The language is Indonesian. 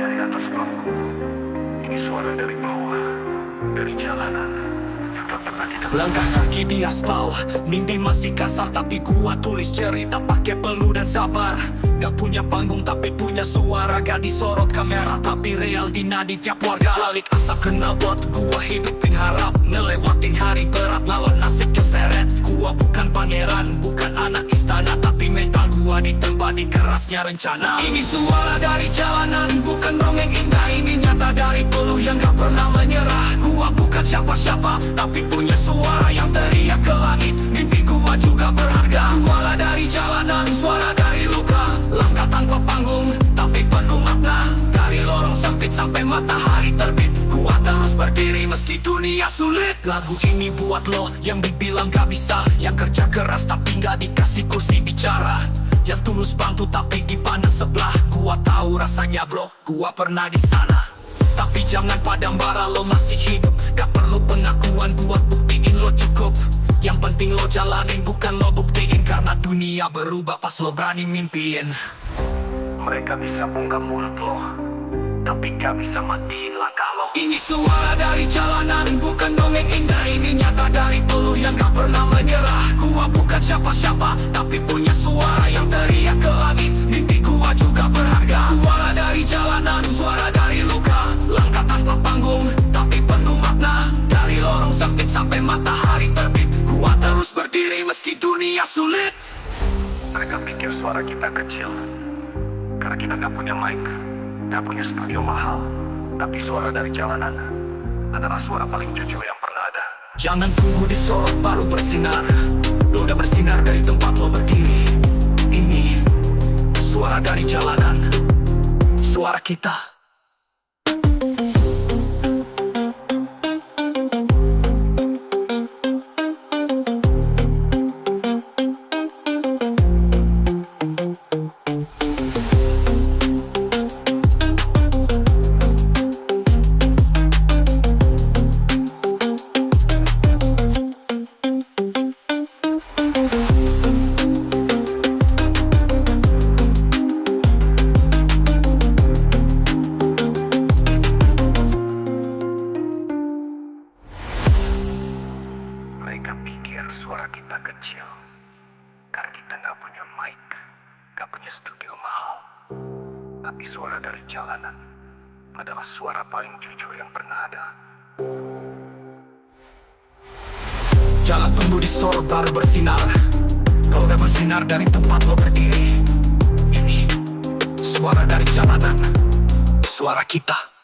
dari atas panggung. Ini suara dari bawah, dari jalanan yang tak pernah didengar. Langkah kaki di aspal, mimpi masih kasar tapi kuat. Tulis cerita pakai peluh dan sabar. Gak punya panggung tapi punya suara. Gak disorot kamera tapi real di nadi tiap warga. Balik asap kenal buat gua hidupin harap. Ngelewatin hari berat lawan nasib yang seret. Gua bukan pangeran, bukan anak istana, tapi mental gua ditempa di kerasnya rencana. Ini suara dari jalanan, bukan dongeng indah. Ini nyata dari peluh yang gak pernah menyerah. Gua bukan siapa-siapa, tapi punya suara yang teriak ke langit. Mimpi gua juga berharga. Suara dari jalanan, suara dari luka. Langkah tanpa panggung, tapi penuh makna. Dari lorong sempit sampai matahari terbit, gua terus berdiri meski dunia sulit. Lagu ini buat lo yang dibilang gak bisa, yang kerja keras tapi gak dikasih kursi bicara, yang tulus bantu tapi dipandang sebelah. Gua tahu rasanya bro, gua pernah di sana. Tapi jangan padam bara, lo masih hidup. Gak perlu pengakuan buat buktiin lo cukup. Yang penting lo jalanin, bukan lo buktiin. Karena dunia berubah pas lo berani mimpiin. Mereka bisa bungkam mulut lo, tapi gak bisa matiin langkah lo. Ini suara dari jalanan, bukan dongeng indah. Ini nyata dari peluh yang gak pernah menyerah. Gua bukan siapa-siapa, tapi punya suara yang teriak ke langit. Mimpi gua juga berharga. Suara dari jalanan, suara dari luka. Langkah tanpa panggung, tapi penuh makna. Dari lorong sempit sampai matahari terbit, gua terus berdiri meski dunia sulit. Mereka pikir suara kita kecil karena kita gak punya mic, gak punya studio mahal. Tapi suara dari jalanan adalah suara paling jujur yang pernah ada. Jangan tunggu disorot baru bersinar. Lo udah bersinar dari tempat lo berdiri. Ini suara dari jalanan, suara kita. Mereka pikir suara kita kecil karena kita gak punya mic, gak punya studio mahal. Tapi suara dari jalanan adalah suara paling jujur yang pernah ada. Jangan tunggu disorot baru bersinar. Lo udah bersinar dari tempat lo berdiri. Ini suara dari jalanan, suara kita.